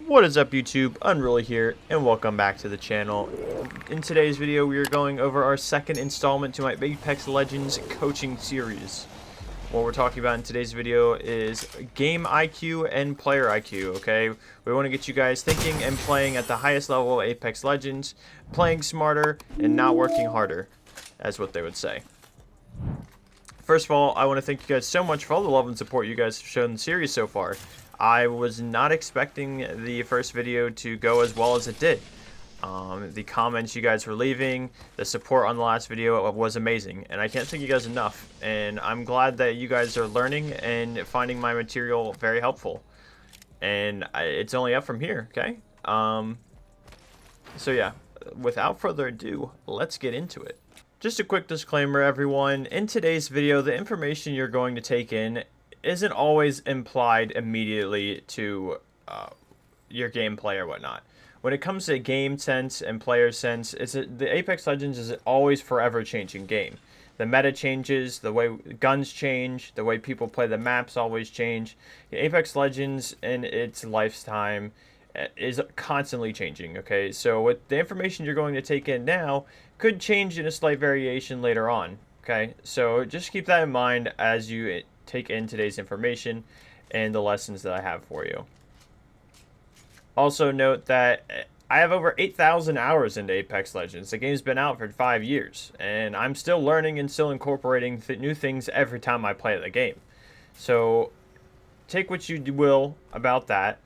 What is up, YouTube? Unruly here, and welcome back to the channel. In today's video, we are going over our second installment to my Apex Legends coaching series. What we're talking about in today's video is game IQ and player IQ, okay? We want to get you guys thinking and playing at the highest level of Apex Legends, playing smarter and not working harder, as what they would say. First of all, I want to thank you guys so much for all the love and support you guys have shown the series so far. I was not expecting the first video to go as well as it did. The comments you guys were leaving, the support on the last video was amazing, and I can't thank you guys enough. And I'm glad that you guys are learning and finding my material very helpful. And it's only up from here, okay? So yeah, without further ado, let's get into it. Just a quick disclaimer, everyone. In today's video, the information you're going to take in isn't always implied immediately to your gameplay or whatnot. When it comes to game sense and player sense, the Apex Legends is always forever changing game. The meta changes, the way guns change, the way people play the maps always change. Apex Legends in its lifetime is constantly changing, okay? So with the information you're going to take in now could change in a slight variation later on, okay? So just keep that in mind as you take in today's information and the lessons that I have for you. Also note that I have over 8,000 hours into Apex Legends. The game's been out for 5 years, and I'm still learning and still incorporating new things every time I play the game. So take what you will about that.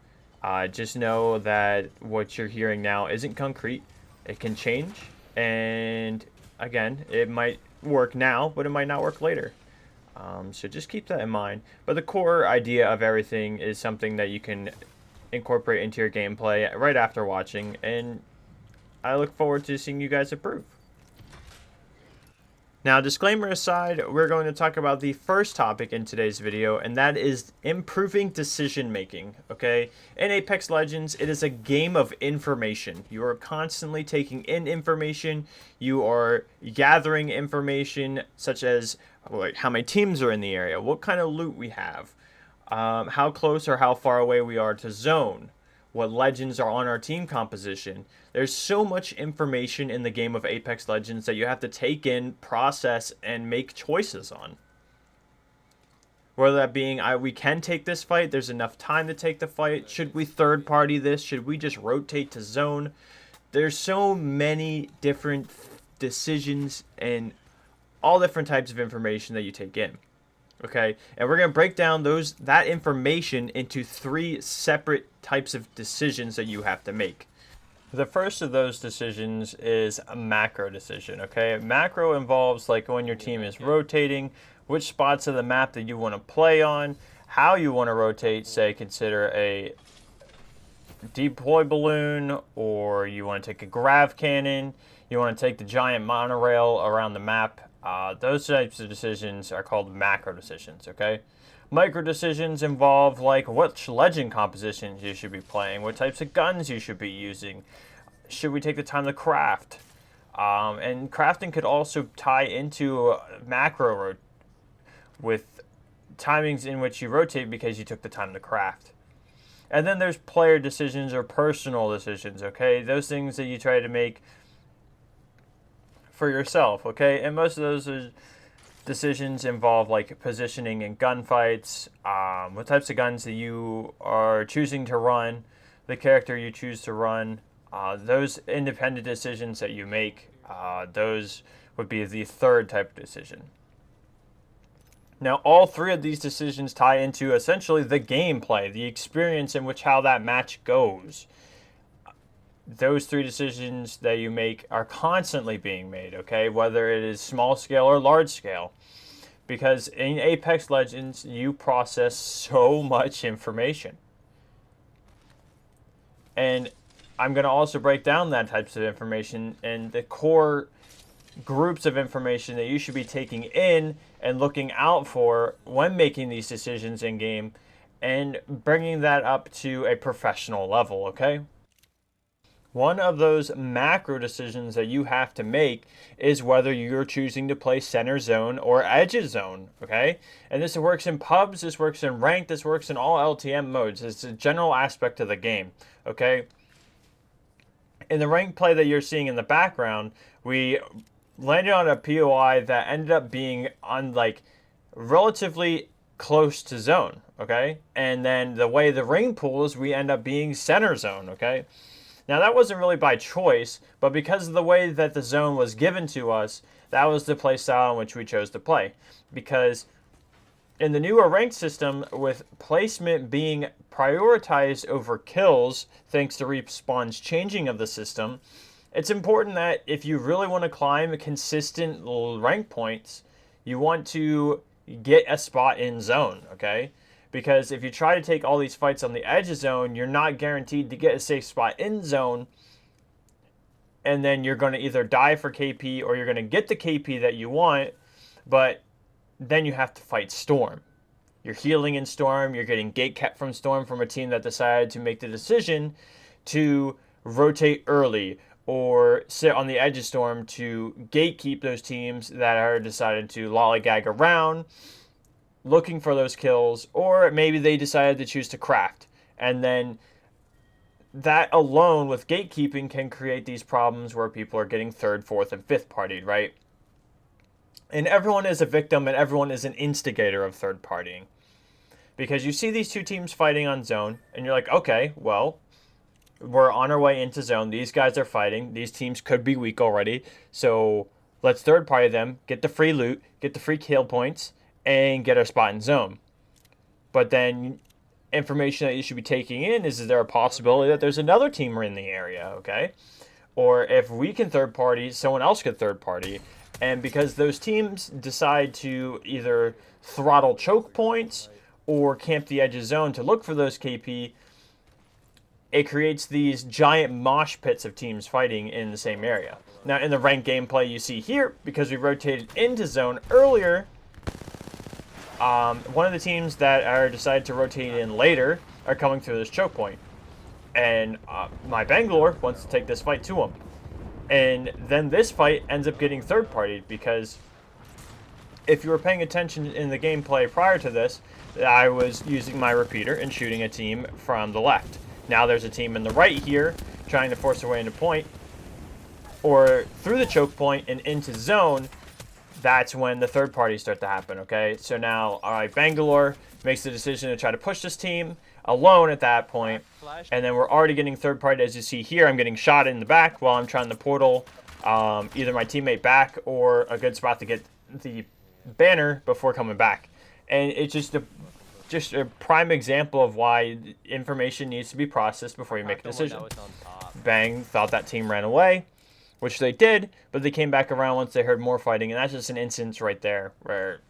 Just know that what you're hearing now isn't concrete. It can change, and again, it might work now, but it might not work later. So just keep that in mind. But the core idea of everything is something that you can incorporate into your gameplay right after watching, and I look forward to seeing you guys improve. Now, disclaimer aside, we're going to talk about the first topic in today's video, and that is improving decision making, okay? In Apex Legends, it is a game of information. You are constantly taking in information. You are gathering information such as like how many teams are in the area, what kind of loot we have, how close or how far away we are to zone, what legends are on our team composition. There's so much information in the game of Apex Legends that you have to take in, process, and make choices on. Whether that being, we can take this fight, there's enough time to take the fight, should we third party this, should we just rotate to zone? There's so many different decisions and all different types of information that you take in. Okay, and we're going to break down that information into 3 separate types of decisions that you have to make. The first of those decisions is a macro decision, okay? Macro involves like when your team is rotating, which spots of the map that you want to play on, how you want to rotate, say consider a deploy balloon, or you want to take a grav cannon, you want to take the giant monorail around the map. Those types of decisions are called macro decisions, okay? Micro decisions involve like which legend compositions you should be playing, what types of guns you should be using, should we take the time to craft, and crafting could also tie into macro with timings in which you rotate because you took the time to craft. And then there's player decisions or personal decisions, okay? Those things that you try to make for yourself, okay? And most of those decisions involve like positioning in gunfights, what types of guns that you are choosing to run, the character you choose to run, those independent decisions that you make, those would be the third type of decision. Now, all 3 of these decisions tie into essentially the gameplay, the experience in which how that match goes. Those 3 decisions that you make are constantly being made, okay? Whether it is small scale or large scale. Because in Apex Legends, you process so much information. And I'm going to also break down that types of information and the core groups of information that you should be taking in and looking out for when making these decisions in game and bringing that up to a professional level, okay? One of those macro decisions that you have to make is whether you're choosing to play center zone or edge zone, okay? And this works in pubs, this works in ranked, this works in all LTM modes. It's a general aspect of the game, okay? In the ranked play that you're seeing in the background, we landed on a POI that ended up being on like relatively close to zone, okay? And then the way the ring pulls, we end up being center zone, okay? Now, that wasn't really by choice, but because of the way that the zone was given to us, that was the play style in which we chose to play. Because in the newer ranked system, with placement being prioritized over kills, thanks to Respawn's changing of the system, it's important that if you really want to climb consistent rank points, you want to get a spot in zone, okay? Because if you try to take all these fights on the edge of zone, you're not guaranteed to get a safe spot in zone. And then you're going to either die for KP or you're going to get the KP that you want, but then you have to fight Storm. You're healing in Storm, you're getting gate kept from Storm from a team that decided to make the decision to rotate early or sit on the edge of Storm to gatekeep those teams that are decided to lollygag around looking for those kills, or maybe they decided to choose to craft. And then that alone with gatekeeping can create these problems where people are getting third, fourth, and fifth partied, right? And everyone is a victim and everyone is an instigator of third partying. Because you see these two teams fighting on zone, and you're like, okay, well, we're on our way into zone. These guys are fighting. These teams could be weak already. So let's third party them, get the free loot, get the free kill points, and get our spot in zone. But then information that you should be taking in is there a possibility that there's another team in the area, okay? Or if we can third party, someone else could third party. And because those teams decide to either throttle choke points or camp the edge of zone to look for those KP, it creates these giant mosh pits of teams fighting in the same area. Now, in the ranked gameplay you see here, because we rotated into zone earlier, one of the teams that are decided to rotate in later are coming through this choke point. And my Bangalore wants to take this fight to them. And then this fight ends up getting third-partied because if you were paying attention in the gameplay prior to this, I was using my repeater and shooting a team from the left. Now there's a team in the right here trying to force their way into point or through the choke point and into zone. That's when the third parties start to happen, okay? So now, all right, Bangalore makes the decision to try to push this team alone at that point, and then we're already getting third party. As you see here, I'm getting shot in the back while I'm trying to portal either my teammate back or a good spot to get the banner before coming back. And it's just a prime example of why information needs to be processed before you make a decision. Bang thought that team ran away, which they did, but they came back around once they heard more fighting, and that's just an instance right there where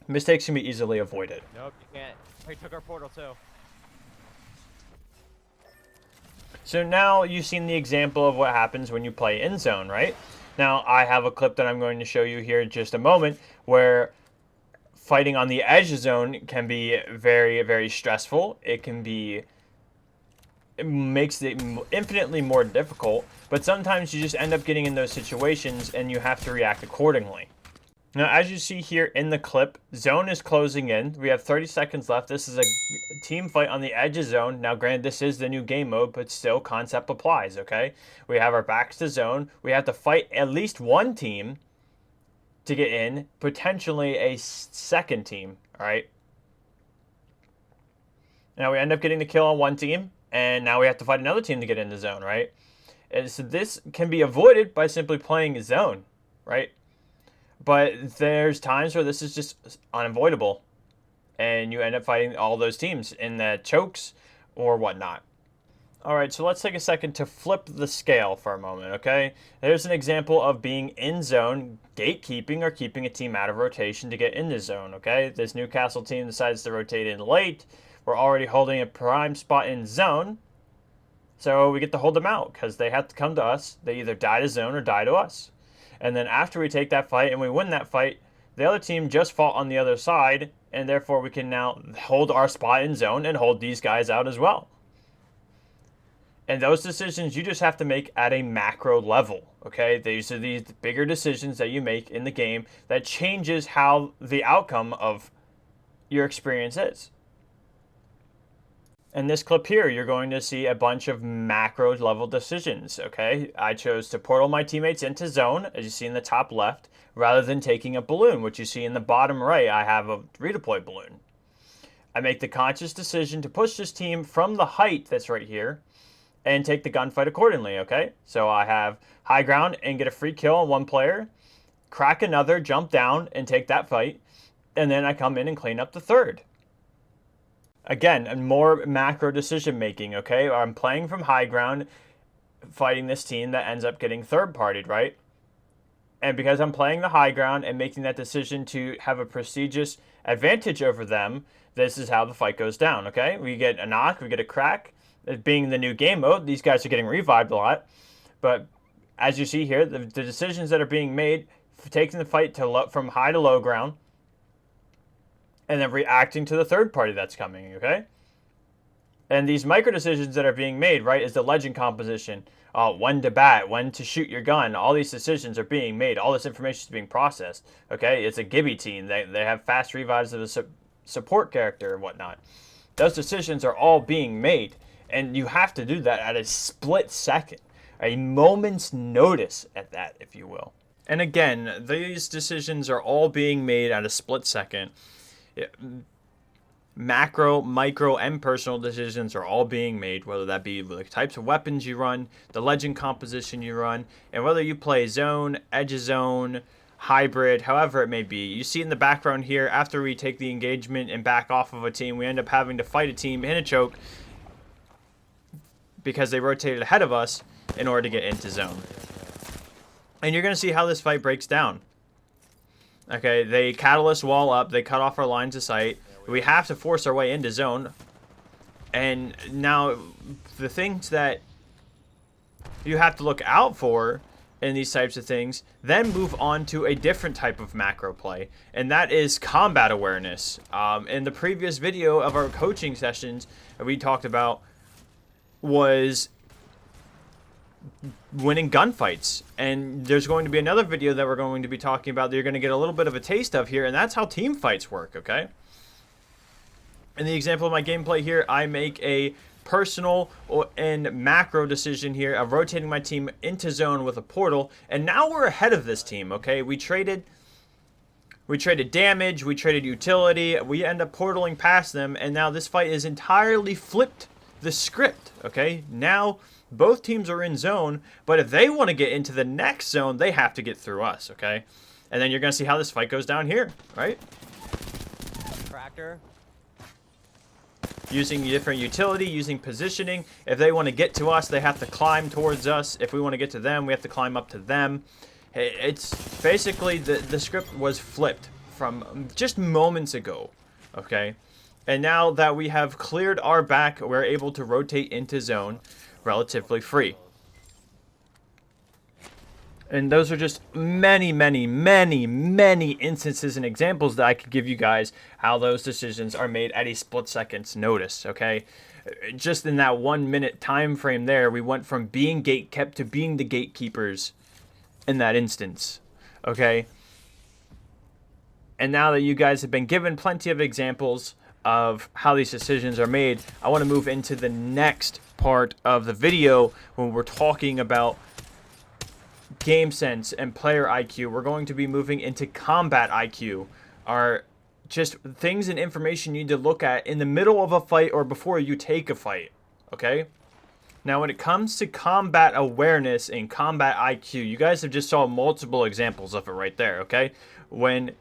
mistakes can be easily avoided. Nope, you can't. He took our portal too. So now you've seen the example of what happens when you play in zone, right? Now I have a clip that I'm going to show you here in just a moment where fighting on the edge zone can be very, very stressful. It makes it infinitely more difficult, but sometimes you just end up getting in those situations and you have to react accordingly. Now, as you see here in the clip, zone is closing in. We have 30 seconds left. This is a team fight on the edge of zone. Now, granted, this is the new game mode, but still concept applies, okay? We have our backs to zone. We have to fight at least one team to get in, potentially a second team, all right? Now, we end up getting the kill on one team, and now we have to fight another team to get into zone, right? And so this can be avoided by simply playing zone, right? But there's times where this is just unavoidable, and you end up fighting all those teams in the chokes or whatnot. All right, so let's take a second to flip the scale for a moment, okay? There's an example of being in zone, gatekeeping, or keeping a team out of rotation to get into zone, okay? This Newcastle team decides to rotate in late. We're already holding a prime spot in zone, so we get to hold them out because they have to come to us. They either die to zone or die to us. And then after we take that fight and we win that fight, the other team just fought on the other side, and therefore we can now hold our spot in zone and hold these guys out as well. And those decisions you just have to make at a macro level, okay? These are these bigger decisions that you make in the game that changes how the outcome of your experience is. In this clip here, you're going to see a bunch of macro level decisions, okay? I chose to portal my teammates into zone, as you see in the top left, rather than taking a balloon, which you see in the bottom right, I have a redeploy balloon. I make the conscious decision to push this team from the height that's right here and take the gunfight accordingly, okay? So I have high ground and get a free kill on one player, crack another, jump down and take that fight, and then I come in and clean up the third. Again, more macro decision making, okay? I'm playing from high ground, fighting this team that ends up getting third partied, right? And because I'm playing the high ground and making that decision to have a prestigious advantage over them, this is how the fight goes down, okay? We get a knock, we get a crack. It being the new game mode, these guys are getting revived a lot. But as you see here, the decisions that are being made, taking the fight from high to low ground, and then reacting to the third party that's coming, okay? And these micro decisions that are being made, right, is the legend composition, when to bat, when to shoot your gun. All these decisions are being made. All this information is being processed, okay? It's a Gibby team. They have fast revives of a support character and whatnot. Those decisions are all being made, and you have to do that at a split second, a moment's notice at that, if you will. And again, these decisions are all being made at a split second. Macro, micro, and personal decisions are all being made, whether that be the types of weapons you run, the legend composition you run, and whether you play zone, edge of zone, hybrid, however it may be. You see in the background here, after we take the engagement and back off of a team, we end up having to fight a team in a choke because they rotated ahead of us in order to get into zone. And you're going to see how this fight breaks down. Okay, they catalyst wall up, they cut off our lines of sight. We have to force our way into zone. And now, the things that you have to look out for in these types of things, then move on to a different type of macro play, and that is combat awareness. In the previous video of our coaching sessions, we talked about was winning gunfights, and there's going to be another video that we're going to be talking about that you're going to get a little bit of a taste of here, and that's how team fights work, okay? In the example of my gameplay here, I make a personal and macro decision here of rotating my team into zone with a portal, and now we're ahead of this team, okay? We traded damage, we traded utility, we end up portaling past them, and now this fight is entirely flipped the script, okay? Now both teams are in zone, but if they want to get into the next zone, they have to get through us, okay? And then you're going to see how this fight goes down here, right? Tractor. Using different utility, using positioning. If they want to get to us, they have to climb towards us. If we want to get to them, we have to climb up to them. It's basically the script was flipped from just moments ago, okay? And now that we have cleared our back, we're able to rotate into zone relatively free. And those are just many, many, many, many instances and examples that I could give you guys how those decisions are made at a split second's notice, okay? Just in that 1 minute time frame there, we went from being gatekept to being the gatekeepers in that instance, okay? And now that you guys have been given plenty of examples of how these decisions are made, I want to move into the next part of the video when we're talking about game sense and player IQ. We're going to be moving into combat IQ, are just things and information you need to look at in the middle of a fight or before you take a fight, okay? Now, when it comes to combat awareness and combat IQ, you guys have just saw multiple examples of it right there, okay? When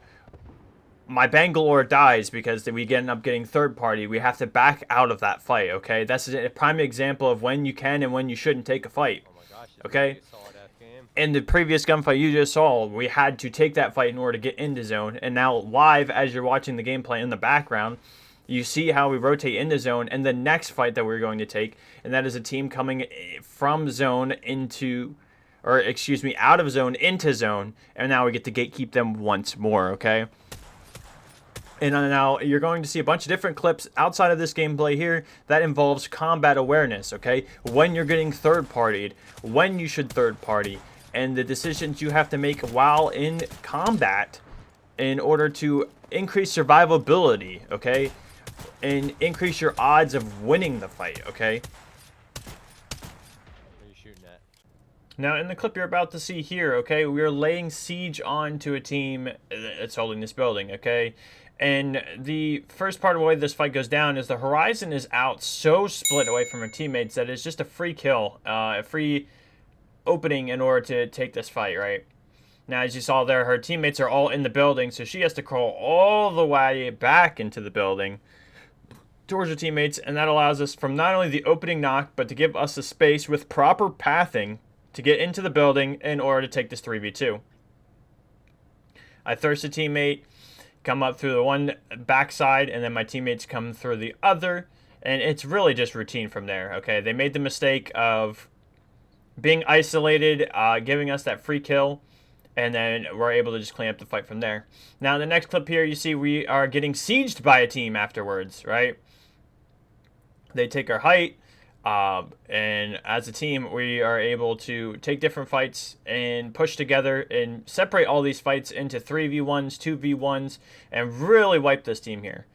my Bangalore dies because we end up getting third party, we have to back out of that fight, okay? That's a prime example of when you can and when you shouldn't take a fight, okay? In the previous gunfight you just saw, we had to take that fight in order to get into zone, and now live as you're watching the gameplay in the background, you see how we rotate into zone, and the next fight that we're going to take, and that is a team coming from zone into, or excuse me, out of zone into zone, and now we get to gatekeep them once more, okay? And now you're going to see a bunch of different clips outside of this gameplay here that involves combat awareness, okay? When you're getting third-partied, when you should third-party, and the decisions you have to make while in combat in order to increase survivability, okay? And increase your odds of winning the fight, okay? Where are you shooting at? Now, in the clip you're about to see here, okay, we're laying siege onto a team that's holding this building, okay? And the first part of the way this fight goes down is the Horizon is out so split away from her teammates that it's just a free kill, a free opening in order to take this fight, right? Now, as you saw there, her teammates are all in the building, so she has to crawl all the way back into the building towards her teammates, and that allows us from not only the opening knock, but to give us a space with proper pathing to get into the building in order to take this 3v2. I thirst a teammate, come up through the one backside, and then my teammates come through the other, and it's really just routine from there, okay? They made the mistake of being isolated, giving us that free kill, and then we're able to just clean up the fight from there. Now, in the next clip here, you see we are getting sieged by a team afterwards, right? They take our height, and as a team, we are able to take different fights and push together and separate all these fights into 3v1s, 2v1s, and really wipe this team here.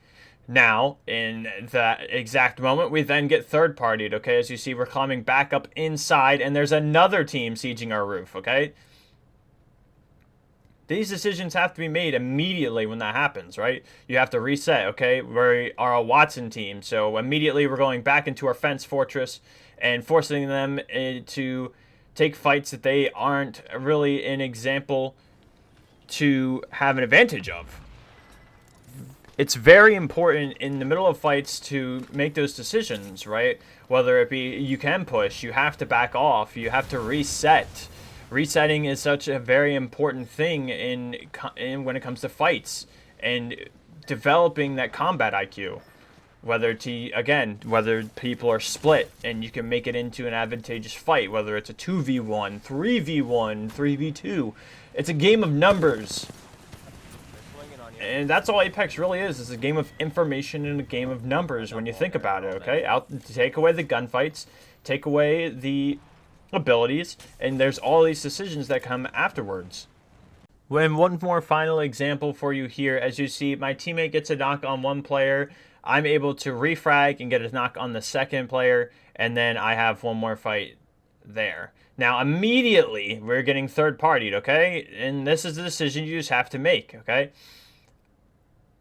Now, in that exact moment, we then get third-partied, okay? As you see, we're climbing back up inside, and there's another team sieging our roof, okay? These decisions have to be made immediately when that happens, right? You have to reset, okay? We are a Watson team, so immediately we're going back into our fence fortress and forcing them to take fights that they aren't really an example to have an advantage of. It's very important in the middle of fights to make those decisions, right? Whether it be you can push, you have to back off, you have to reset. Resetting is such a very important thing in when it comes to fights and developing that combat IQ. Whether people are split and you can make it into an advantageous fight, whether it's a 2v1, 3v1, 3v2. It's a game of numbers. And that's all Apex really is. It's a game of information and a game of numbers when you think about it, okay? Take away the gunfights, take away the abilities, and there's all these decisions that come afterwards. When one more final example for you here, as you see, my teammate gets a knock on one player, I'm able to refrag and get a knock on the second player, and then I have one more fight there. Now, immediately, we're getting third-partied, okay? And this is the decision you just have to make, okay?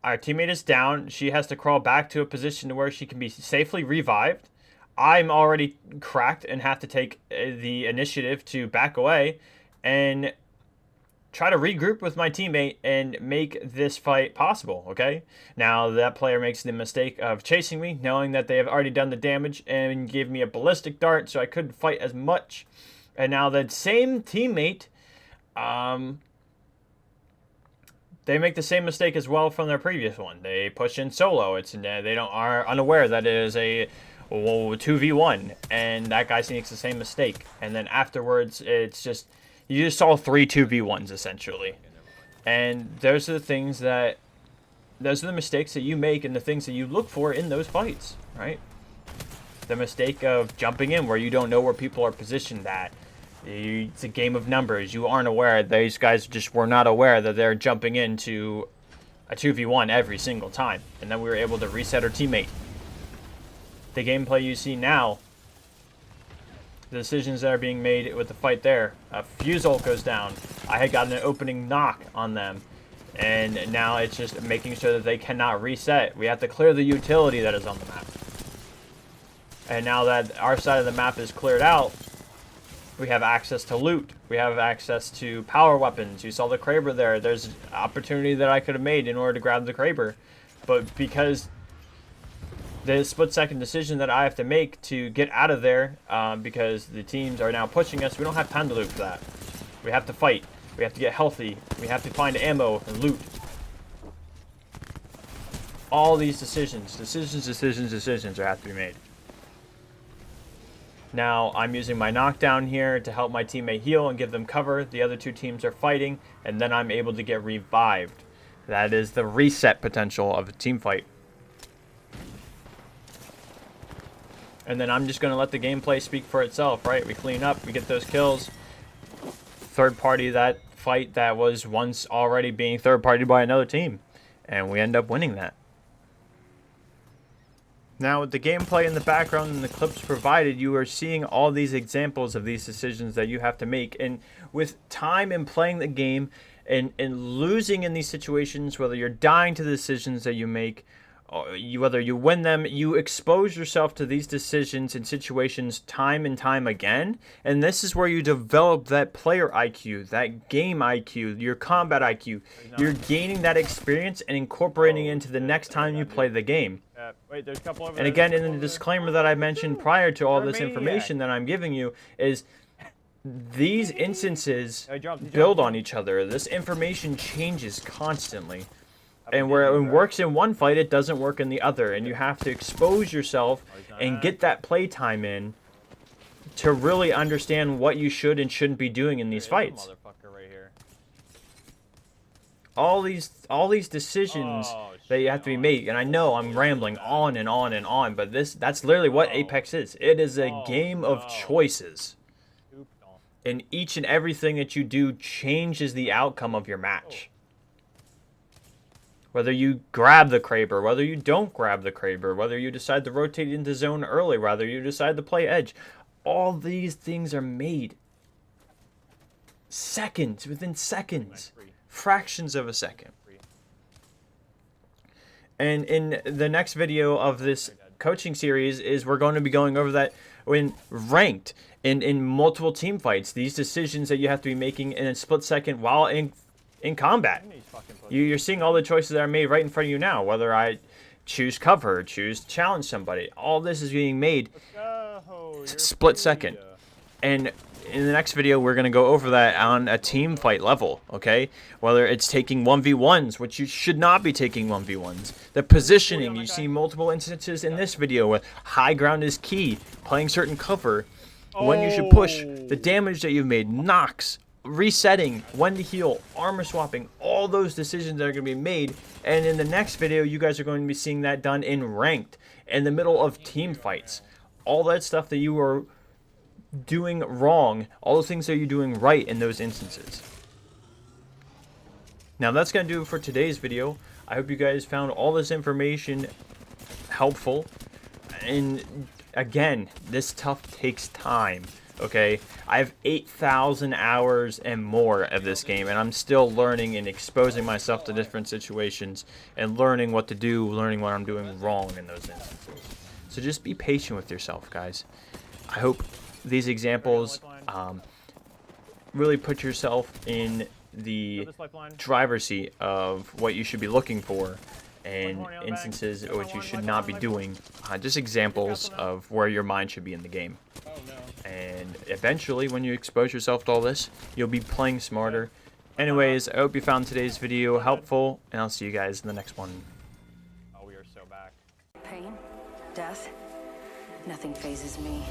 Our teammate is down. She has to crawl back to a position where she can be safely revived. I'm already cracked and have to take the initiative to back away and try to regroup with my teammate and make this fight possible, okay? Now, that player makes the mistake of chasing me, knowing that they have already done the damage, and gave me a ballistic dart, so I couldn't fight as much. And now that same teammate, they make the same mistake as well from their previous one. They push in solo. They are unaware that it is a 2v1, and that guy makes the same mistake. And then afterwards, it's just, you just saw 3 2v1s essentially. And those are the mistakes that you make and the things that you look for in those fights, right? The mistake of jumping in where you don't know where people are positioned at. It's a game of numbers. You aren't aware. These guys just were not aware that they're jumping into a 2v1 every single time. And then we were able to reset our teammate. The gameplay you see now, the decisions that are being made with the fight there. A fuse ult goes down. I had gotten an opening knock on them. And now it's just making sure that they cannot reset. We have to clear the utility that is on the map. And now that our side of the map is cleared out, we have access to loot. We have access to power weapons. You saw the Kraber there. There's opportunity that I could have made in order to grab the Kraber. But because the split-second decision that I have to make to get out of there, because the teams are now pushing us, we don't have time to loot for that. We have to fight. We have to get healthy. We have to find ammo and loot. All these decisions have to be made. Now, I'm using my knockdown here to help my teammate heal and give them cover. The other two teams are fighting, and then I'm able to get revived. That is the reset potential of a team fight. And then I'm just going to let the gameplay speak for itself, right? We clean up, we get those kills. Third party that fight that was once already being third party by another team. And we end up winning that. Now, with the gameplay in the background and the clips provided, you are seeing all these examples of these decisions that you have to make. And with time and playing the game and losing in these situations, whether you're dying to the decisions that you make, whether you win them, you expose yourself to these decisions and situations time and time again. And this is where you develop that player IQ, that game IQ, your combat IQ. You're gaining that experience and incorporating it into the next time you play the game. Wait, there's a couple over And there. again, in the disclaimer that I mentioned prior to all this information that I'm giving you is these instances build on each other. This information changes constantly. And where it works in one fight, it doesn't work in the other. And you have to expose yourself and get that play time in to really understand what you should and shouldn't be doing in these fights. Motherfucker right here. All these decisions that you have to be made. And I know I'm rambling on and on and on, but that's literally what Apex is. It is a game of choices. And each and everything that you do changes the outcome of your match. Whether you grab the Kraber, whether you don't grab the Kraber, whether you decide to rotate into zone early, whether you decide to play edge. All these things are made seconds, within seconds. Fractions of a second. And in the next video of this coaching series is we're going to be going over that when ranked in multiple team fights. These decisions that you have to be making in a split second while in combat. You're seeing all the choices that are made right in front of you now. Whether I choose cover, choose challenge somebody. All this is being made split second. And in the next video, we're going to go over that on a team fight level, okay? Whether it's taking 1v1s, which you should not be taking 1v1s. The positioning, you see multiple instances in this video where high ground is key, playing certain cover, when you should push, the damage that you've made, knocks, resetting, when to heal, armor swapping, all those decisions that are going to be made. And in the next video, you guys are going to be seeing that done in ranked, in the middle of team fights. All that stuff that you are doing wrong, all the things that you're doing right in those instances. Now that's going to do it for today's video. I hope you guys found all this information helpful. And again, this stuff takes time. Okay, I have 8,000 hours and more of this game, and I'm still learning and exposing myself to different situations and learning what to do, learning what I'm doing wrong in those instances. So just be patient with yourself, guys. I hope these examples really put yourself in the driver's seat of what you should be looking for and instances which you should not be doing. Just examples of where your mind should be in the game. And eventually, when you expose yourself to all this, you'll be playing smarter. Anyways, I hope you found today's video helpful, and I'll see you guys in the next one. Oh, we are so back. Pain, death, nothing phases me.